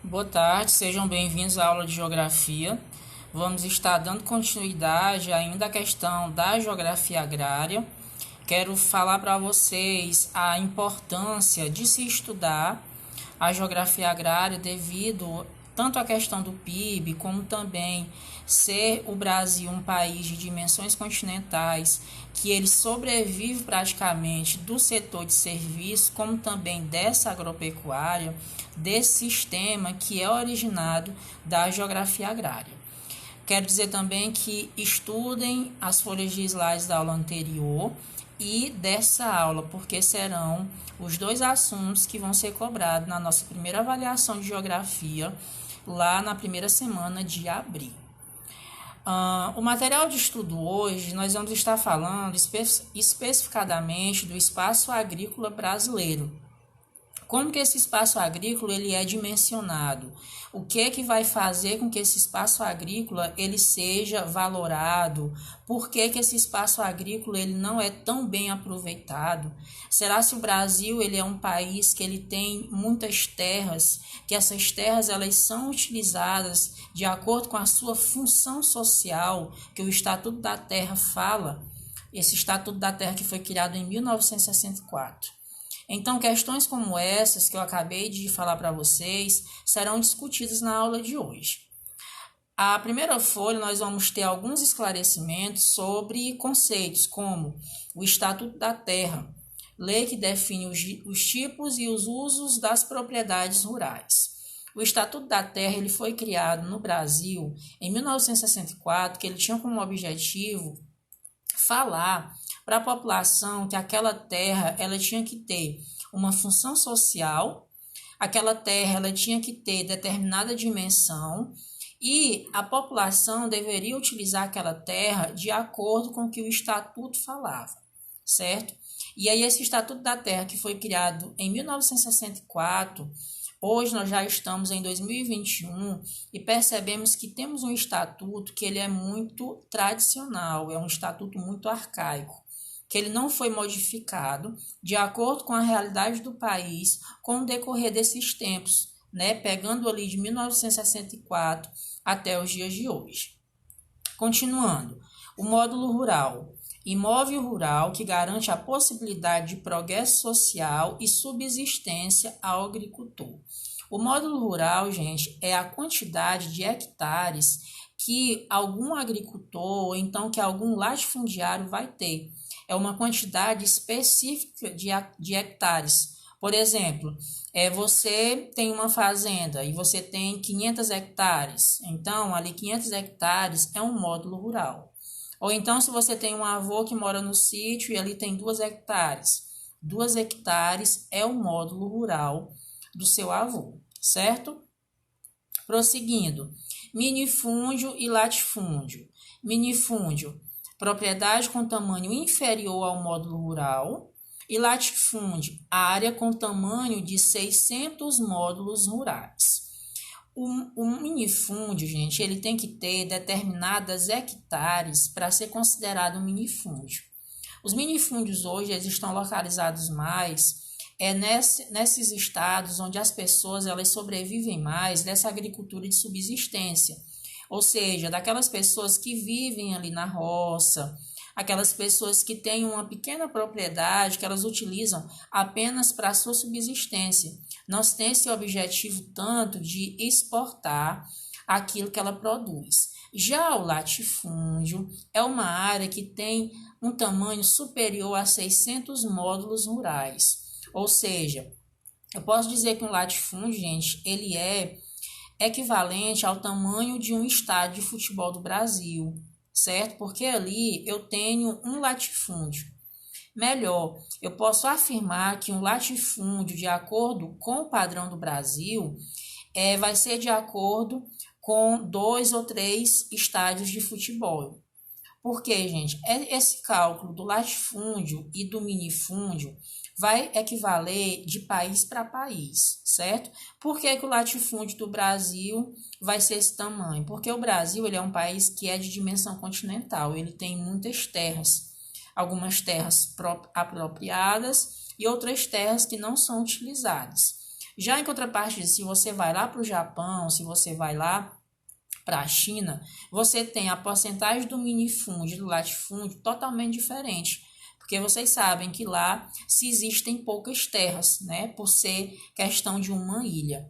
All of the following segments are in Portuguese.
Boa tarde, sejam bem-vindos à aula de Geografia. Vamos estar dando continuidade ainda à questão da geografia agrária. Quero falar para vocês a importância de se estudar a geografia agrária devido tanto à questão do PIB, como também ser o Brasil um país de dimensões continentais, que ele sobrevive praticamente do setor de serviços, como também dessa agropecuária, desse sistema que é originado da geografia agrária. Quero dizer também que estudem as folhas de slides da aula anterior e dessa aula, porque serão os dois assuntos que vão ser cobrados na nossa primeira avaliação de geografia, lá na primeira semana de abril. O material de estudo hoje, nós vamos estar falando especificadamente do espaço agrícola brasileiro. Como que esse espaço agrícola ele é dimensionado? O que é que vai fazer com que esse espaço agrícola ele seja valorado? Por que que esse espaço agrícola ele não é tão bem aproveitado? Será se o Brasil ele é um país que ele tem muitas terras, que essas terras elas são utilizadas de acordo com a sua função social, que o Estatuto da Terra fala, esse Estatuto da Terra que foi criado em 1964. Então, questões como essas que eu acabei de falar para vocês serão discutidas na aula de hoje. A primeira folha nós vamos ter alguns esclarecimentos sobre conceitos como o Estatuto da Terra, lei que define os tipos e os usos das propriedades rurais. O Estatuto da Terra ele foi criado no Brasil em 1964, que ele tinha como objetivo falar para a população que aquela terra ela tinha que ter uma função social, aquela terra ela tinha que ter determinada dimensão e a população deveria utilizar aquela terra de acordo com o que o estatuto falava, certo? E aí esse Estatuto da Terra que foi criado em 1964, hoje nós já estamos em 2021 e percebemos que temos um estatuto que ele é muito tradicional, é um estatuto muito arcaico, que ele não foi modificado de acordo com a realidade do país com o decorrer desses tempos, né? Pegando ali de 1964 até os dias de hoje. Continuando, o módulo rural. Imóvel rural que garante a possibilidade de progresso social e subsistência ao agricultor. O módulo rural, gente, é a quantidade de hectares que algum agricultor ou então que algum latifundiário vai ter. É uma quantidade específica de hectares. Por exemplo, você tem uma fazenda e você tem 500 hectares. Então, ali 500 hectares é um módulo rural. Ou então, se você tem um avô que mora no sítio e ali tem 2 hectares. 2 hectares é o módulo rural do seu avô, certo? Prosseguindo, minifúndio e latifúndio. Minifúndio, propriedade com tamanho inferior ao módulo rural, e latifúndio, área com tamanho de 600 módulos rurais. O minifúndio, gente, ele tem que ter determinadas hectares para ser considerado um minifúndio. Os minifúndios hoje eles estão localizados mais nesses estados onde as pessoas elas sobrevivem mais dessa agricultura de subsistência, ou seja, daquelas pessoas que vivem ali na roça, aquelas pessoas que têm uma pequena propriedade que elas utilizam apenas para a sua subsistência. Não tem esse objetivo tanto de exportar aquilo que ela produz. Já o latifúndio é uma área que tem um tamanho superior a 600 módulos rurais. Ou seja, eu posso dizer que um latifúndio, gente, ele é equivalente ao tamanho de um estádio de futebol do Brasil, certo? Porque ali eu tenho um latifúndio. Melhor, eu posso afirmar que um latifúndio, de acordo com o padrão do Brasil, vai ser de acordo com 2 ou 3 estádios de futebol. Por quê, gente? Esse cálculo do latifúndio e do minifúndio vai equivaler de país para país, certo? Por que que o latifúndio do Brasil vai ser esse tamanho? Porque o Brasil ele é um país que é de dimensão continental, ele tem muitas terras, algumas terras apropriadas e outras terras que não são utilizadas. Já em contrapartida, se você vai lá para o Japão, se você vai lá para a China, você tem a porcentagem do minifúndio e do latifúndio totalmente diferente. Porque vocês sabem que lá se existem poucas terras, né? Por ser questão de uma ilha.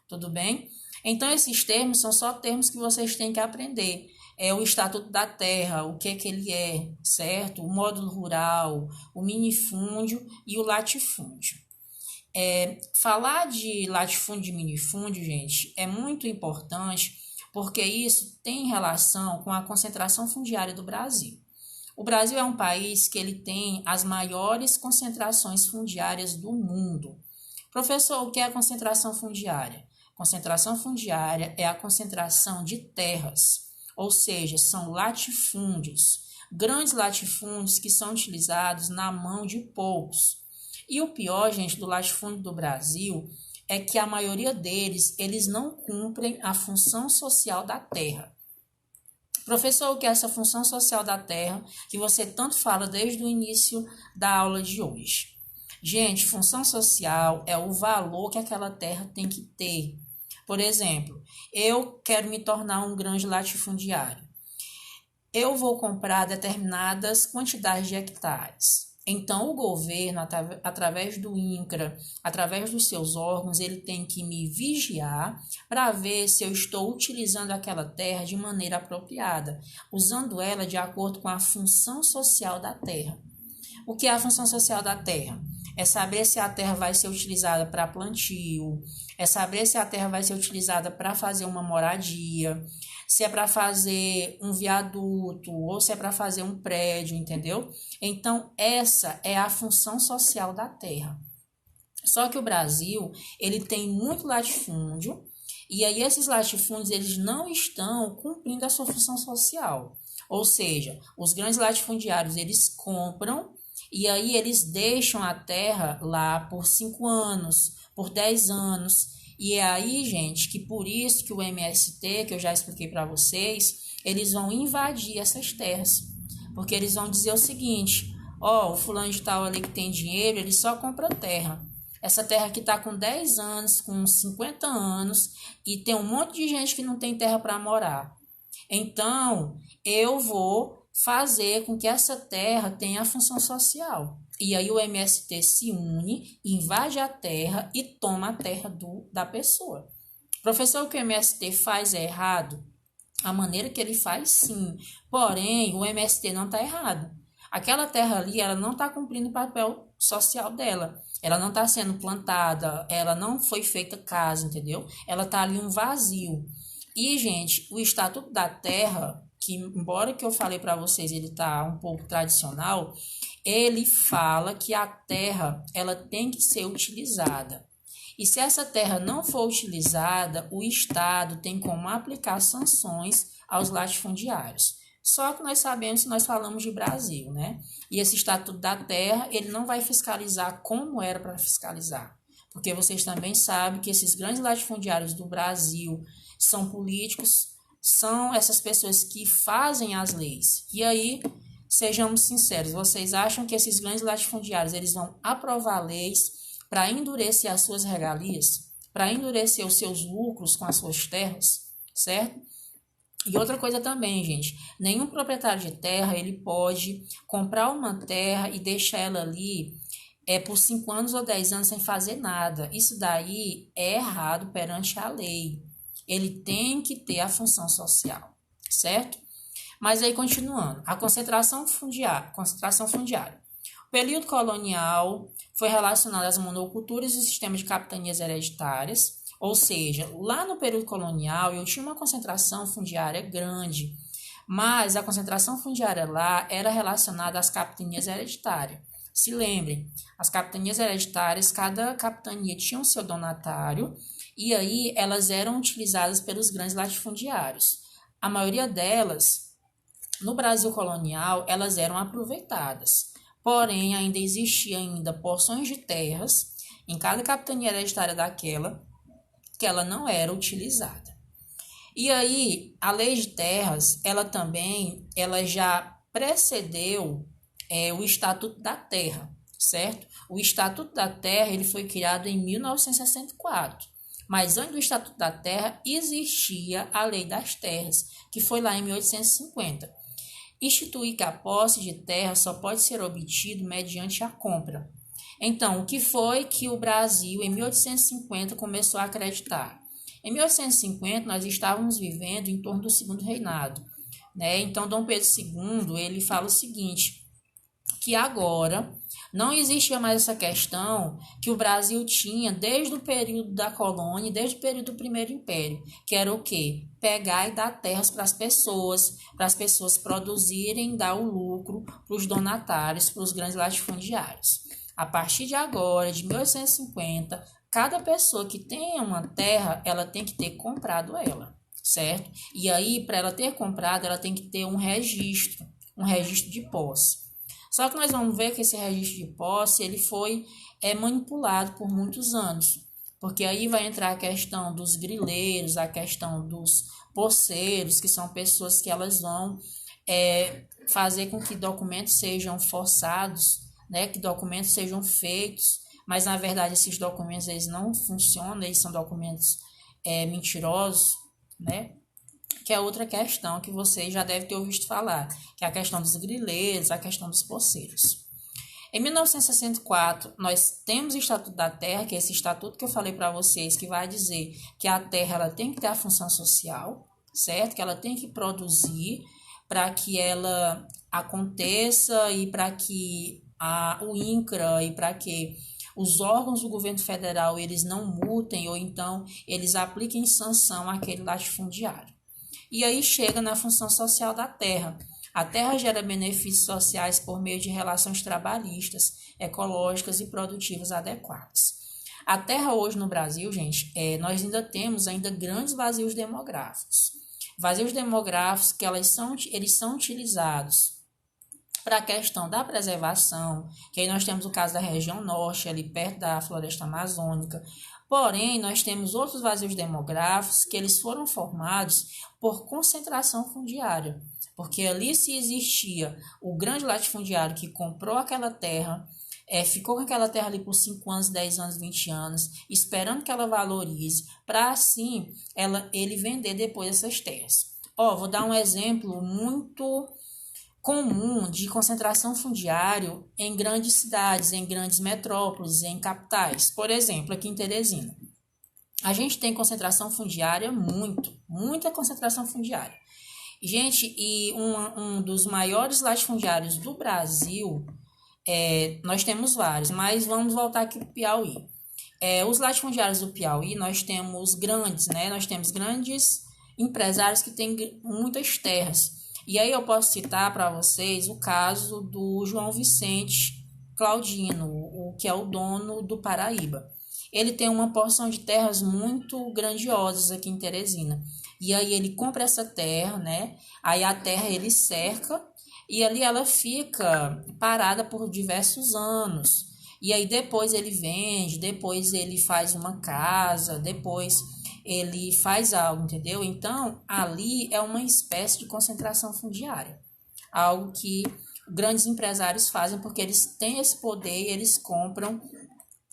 Tudo bem? Então, esses termos são só termos que vocês têm que aprender. É o Estatuto da Terra, o que é que ele é, certo? O módulo rural, o minifúndio e o latifúndio. Falar de latifúndio e minifúndio, gente, é muito importante porque isso tem relação com a concentração fundiária do Brasil. O Brasil é um país que ele tem as maiores concentrações fundiárias do mundo. Professor, o que é a concentração fundiária? Concentração fundiária é a concentração de terras, ou seja, são latifúndios, grandes latifúndios que são utilizados na mão de poucos. E o pior, gente, do latifúndio do Brasil é que a maioria deles, eles não cumprem a função social da terra. Professor, o que é essa função social da terra que você tanto fala desde o início da aula de hoje? Gente, função social é o valor que aquela terra tem que ter. Por exemplo, eu quero me tornar um grande latifundiário. Eu vou comprar determinadas quantidades de hectares. Então, o governo, através do INCRA, através dos seus órgãos, ele tem que me vigiar para ver se eu estou utilizando aquela terra de maneira apropriada, usando ela de acordo com a função social da terra. O que é a função social da terra? É saber se a terra vai ser utilizada para plantio, é saber se a terra vai ser utilizada para fazer uma moradia, se é para fazer um viaduto ou se é para fazer um prédio, entendeu? Então, essa é a função social da terra. Só que o Brasil, ele tem muito latifúndio e aí esses latifúndios, eles não estão cumprindo a sua função social. Ou seja, os grandes latifundiários, eles compram e aí eles deixam a terra lá por 5 anos, por 10 anos. E é aí, gente, que por isso que o MST, que eu já expliquei para vocês, eles vão invadir essas terras. Porque eles vão dizer o seguinte, o fulano de tal ali que tem dinheiro, ele só compra terra. Essa terra aqui está com 10 anos, com 50 anos, e tem um monte de gente que não tem terra para morar. Então, eu vou fazer com que essa terra tenha a função social. E aí o MST se une, invade a terra e toma a terra da pessoa. Professor, o que o MST faz é errado? A maneira que ele faz, sim. Porém, o MST não está errado. Aquela terra ali, ela não está cumprindo o papel social dela. Ela não está sendo plantada, ela não foi feita casa, entendeu? Ela está ali um vazio. E, gente, o Estatuto da Terra, que embora que eu falei para vocês, ele está um pouco tradicional, ele fala que a terra, ela tem que ser utilizada. E se essa terra não for utilizada, o Estado tem como aplicar sanções aos latifundiários. Só que nós sabemos que nós falamos de Brasil, né? E esse Estatuto da Terra, ele não vai fiscalizar como era para fiscalizar. Porque vocês também sabem que esses grandes latifundiários do Brasil são políticos, são essas pessoas que fazem as leis. E aí, sejamos sinceros, vocês acham que esses grandes latifundiários, eles vão aprovar leis para endurecer as suas regalias, para endurecer os seus lucros com as suas terras, certo? E outra coisa também, gente, nenhum proprietário de terra, ele pode comprar uma terra e deixar ela ali por 5 anos ou 10 anos sem fazer nada. Isso daí é errado perante a lei. Ele tem que ter a função social, certo? Mas aí, continuando, a concentração fundiária. O período colonial foi relacionado às monoculturas e sistemas de capitanias hereditárias, ou seja, lá no período colonial eu tinha uma concentração fundiária grande, mas a concentração fundiária lá era relacionada às capitanias hereditárias. Se lembrem, as capitanias hereditárias, cada capitania tinha o seu donatário, e aí elas eram utilizadas pelos grandes latifundiários. A maioria delas, no Brasil colonial, elas eram aproveitadas. Porém, ainda existia porções de terras em cada capitania hereditária daquela que ela não era utilizada. E aí, a lei de terras, ela já precedeu o Estatuto da Terra. certo? O Estatuto da Terra ele foi criado em 1964. Mas antes do Estatuto da Terra existia a Lei das Terras, que foi lá em 1850. Institui que a posse de terra só pode ser obtido mediante a compra. Então, o que foi que o Brasil, em 1850, começou a acreditar? Em 1850, nós estávamos vivendo em torno do Segundo Reinado, né? Então, Dom Pedro II, ele fala o seguinte, que agora não existia mais essa questão que o Brasil tinha desde o período da colônia, desde o período do Primeiro Império, que era o quê? Pegar e dar terras para as pessoas produzirem, dar o lucro para os donatários, para os grandes latifundiários. A partir de agora, de 1850, cada pessoa que tenha uma terra, ela tem que ter comprado ela, certo? E aí, para ela ter comprado, ela tem que ter um registro de posse. Só que nós vamos ver que esse registro de posse ele foi manipulado por muitos anos, porque aí vai entrar a questão dos grileiros, a questão dos posseiros, que são pessoas que elas vão fazer com que documentos sejam forçados, né, que documentos sejam feitos, mas na verdade esses documentos eles não funcionam, eles são documentos mentirosos, né? Que é outra questão que vocês já devem ter ouvido falar, que é a questão dos grileiros, a questão dos poceiros. Em 1964, nós temos o Estatuto da Terra, que é esse estatuto que eu falei para vocês, que vai dizer que a terra ela tem que ter a função social, certo? Que ela tem que produzir para que ela aconteça e para que o INCRA e para que os órgãos do governo federal eles não multem ou então eles apliquem sanção àquele latifundiário. E aí chega na função social da terra. A terra gera benefícios sociais por meio de relações trabalhistas, ecológicas e produtivas adequadas. A terra hoje no Brasil, gente, nós ainda temos grandes vazios demográficos. Vazios demográficos que eles são utilizados para a questão da preservação, que aí nós temos o caso da região norte, ali perto da floresta amazônica. Porém, nós temos outros vazios demográficos que eles foram formados por concentração fundiária, porque ali se existia o grande latifundiário que comprou aquela terra, ficou com aquela terra ali por 5 anos, 10 anos, 20 anos, esperando que ela valorize, para assim ele vender depois essas terras. Vou dar um exemplo muito comum de concentração fundiária em grandes cidades, em grandes metrópoles, em capitais. Por exemplo, aqui em Teresina. A gente tem concentração fundiária muita concentração fundiária. Gente, e um dos maiores latifundiários do Brasil, nós temos vários, mas vamos voltar aqui para o Piauí. Os latifundiários do Piauí, nós temos grandes, né? Nós temos grandes empresários que têm muitas terras. E aí eu posso citar para vocês o caso do João Vicente Claudino, que é o dono do Paraíba. Ele tem uma porção de terras muito grandiosas aqui em Teresina. E aí ele compra essa terra, né? Aí a terra ele cerca e ali ela fica parada por diversos anos. E aí depois ele vende, depois ele faz uma casa, depois ele faz algo, entendeu? Então, ali é uma espécie de concentração fundiária. Algo que grandes empresários fazem porque eles têm esse poder e eles compram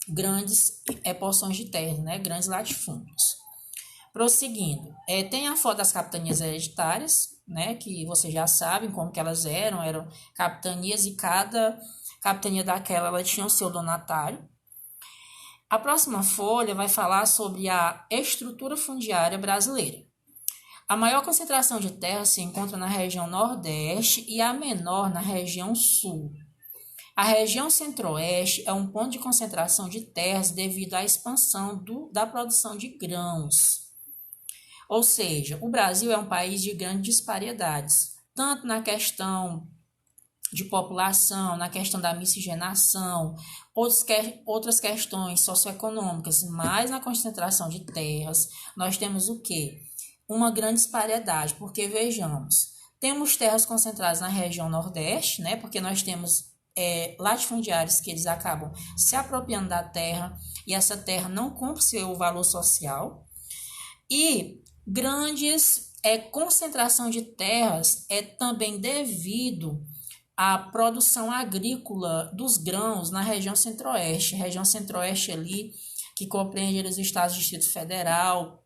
grandes porções de terra, né? Grandes latifúndios. Prosseguindo, tem a foto das capitanias hereditárias, né? Que vocês já sabem como que elas eram capitanias e cada capitania daquela ela tinha o seu donatário. A próxima folha vai falar sobre a estrutura fundiária brasileira. A maior concentração de terra se encontra na região Nordeste e a menor na região Sul. A região Centro-Oeste é um ponto de concentração de terras devido à expansão da produção de grãos. Ou seja, o Brasil é um país de grandes disparidades, tanto na questão de população, na questão da miscigenação, outras questões socioeconômicas, mas na concentração de terras, nós temos o quê? Uma grande disparidade, porque vejamos, temos terras concentradas na região Nordeste, né? Porque nós temos latifundiários que eles acabam se apropriando da terra e essa terra não cumpre seu valor social, e grandes concentração de terras também devido a produção agrícola dos grãos na região centro-oeste ali, que compreende os estados do Distrito Federal,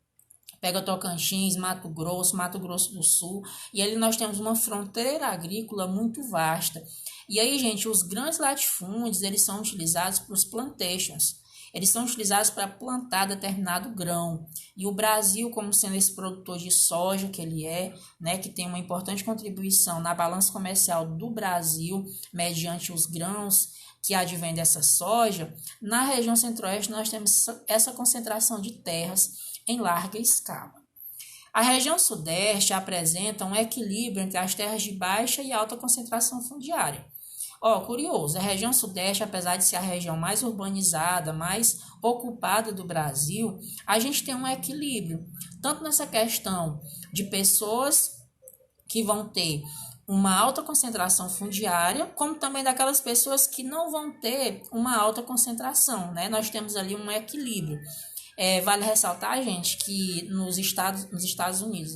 pega Tocantins, Mato Grosso do Sul, e ali nós temos uma fronteira agrícola muito vasta. E aí, gente, os grandes latifúndios, eles são utilizados para os plantations. Eles são utilizados para plantar determinado grão. E o Brasil, como sendo esse produtor de soja que ele é, né, que tem uma importante contribuição na balança comercial do Brasil, mediante os grãos que advêm dessa soja, na região centro-oeste nós temos essa concentração de terras em larga escala. A região sudeste apresenta um equilíbrio entre as terras de baixa e alta concentração fundiária. Curioso, a região sudeste, apesar de ser a região mais urbanizada, mais ocupada do Brasil, a gente tem um equilíbrio, tanto nessa questão de pessoas que vão ter uma alta concentração fundiária, como também daquelas pessoas que não vão ter uma alta concentração, né? Nós temos ali um equilíbrio. Vale ressaltar, gente, que nos Estados Unidos,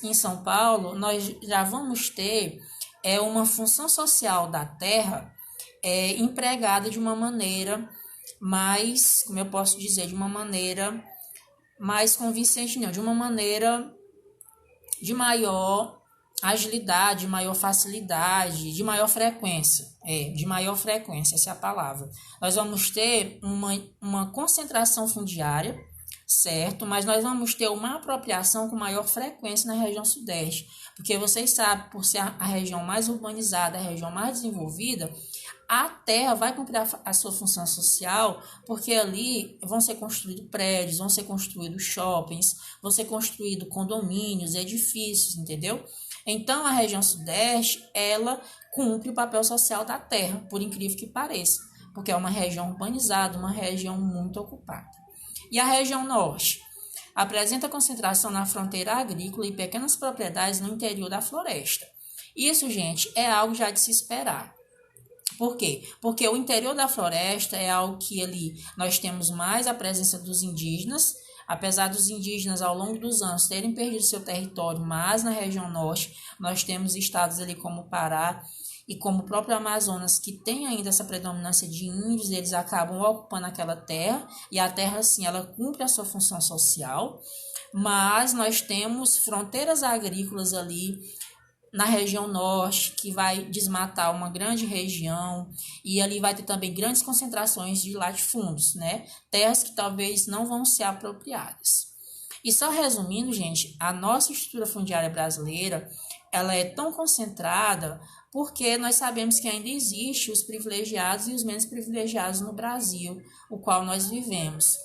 em São Paulo, nós já vamos ter uma função social da terra empregada de uma maneira mais, como eu posso dizer, de uma maneira mais convincente, não, de uma maneira de maior agilidade, de maior facilidade, de maior frequência. De maior frequência, essa é a palavra. Nós vamos ter uma concentração fundiária, certo? Mas nós vamos ter uma apropriação com maior frequência na região sudeste. Porque vocês sabem, por ser a região mais urbanizada, a região mais desenvolvida, a terra vai cumprir a sua função social, porque ali vão ser construídos prédios, vão ser construídos shoppings, vão ser construídos condomínios, edifícios, entendeu? Então, a região sudeste, ela cumpre o papel social da terra, por incrível que pareça, porque é uma região urbanizada, uma região muito ocupada. E a região norte apresenta concentração na fronteira agrícola e pequenas propriedades no interior da floresta. Isso, gente, é algo já de se esperar. Por quê? Porque o interior da floresta é algo que ali nós temos mais a presença dos indígenas, apesar dos indígenas ao longo dos anos terem perdido seu território, mas na região norte nós temos estados ali como o Pará e como o próprio Amazonas, que tem ainda essa predominância de índios, eles acabam ocupando aquela terra, e a terra, sim, ela cumpre a sua função social, mas nós temos fronteiras agrícolas ali na região norte, que vai desmatar uma grande região, e ali vai ter também grandes concentrações de latifúndios, né? Terras que talvez não vão ser apropriadas. E só resumindo, gente, a nossa estrutura fundiária brasileira, ela é tão concentrada porque nós sabemos que ainda existe os privilegiados e os menos privilegiados no Brasil, o qual nós vivemos.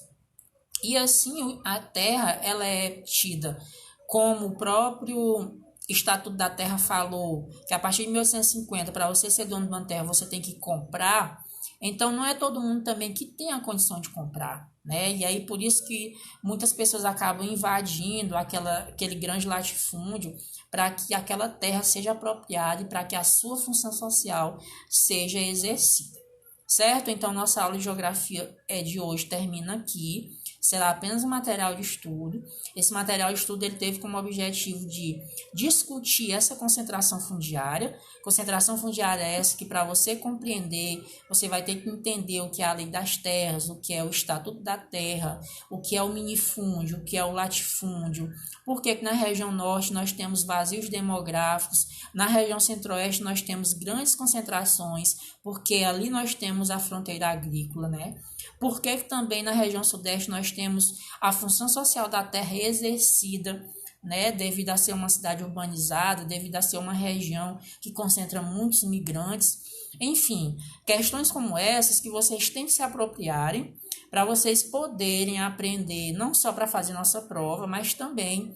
E assim, a terra, ela é tida como o próprio Estatuto da Terra falou, que a partir de 1850, para você ser dono de uma terra, você tem que comprar. Então, não é todo mundo também que tem a condição de comprar, né? E aí, por isso que muitas pessoas acabam invadindo aquele grande latifúndio para que aquela terra seja apropriada e para que a sua função social seja exercida, certo? Então, nossa aula de geografia de hoje termina aqui. Será apenas um material de estudo. Esse material de estudo ele teve como objetivo de discutir essa concentração fundiária. Concentração fundiária é essa que, para você compreender, você vai ter que entender o que é a lei das terras, o que é o Estatuto da Terra, o que é o minifúndio, o que é o latifúndio. Por que na região norte nós temos vazios demográficos, na região centro-oeste nós temos grandes concentrações, porque ali nós temos a fronteira agrícola, né? Por que também na região sudeste nós temos a função social da terra exercida, né, devido a ser uma cidade urbanizada, devido a ser uma região que concentra muitos migrantes. Enfim, questões como essas que vocês têm que se apropriarem para vocês poderem aprender, não só para fazer nossa prova, mas também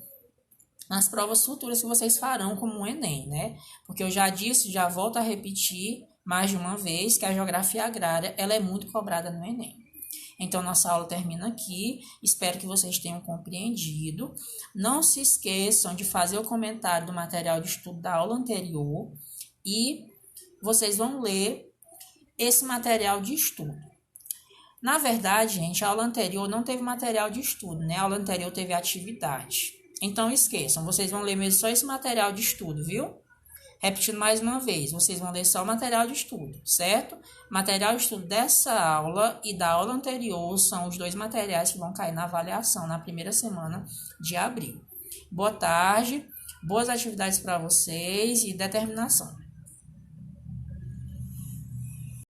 nas provas futuras que vocês farão, como o Enem, né? Porque eu já disse, já volto a repetir mais de uma vez, que a geografia agrária ela é muito cobrada no Enem. Então, nossa aula termina aqui. Espero que vocês tenham compreendido. Não se esqueçam de fazer o comentário do material de estudo da aula anterior e vocês vão ler esse material de estudo. Na verdade, gente, a aula anterior não teve material de estudo, né? A aula anterior teve atividade. Então, esqueçam, vocês vão ler mesmo só esse material de estudo, viu? Repetindo mais uma vez, vocês vão ler só o material de estudo, certo? Material de estudo dessa aula e da aula anterior são os dois materiais que vão cair na avaliação na primeira semana de abril. Boa tarde, boas atividades para vocês e determinação.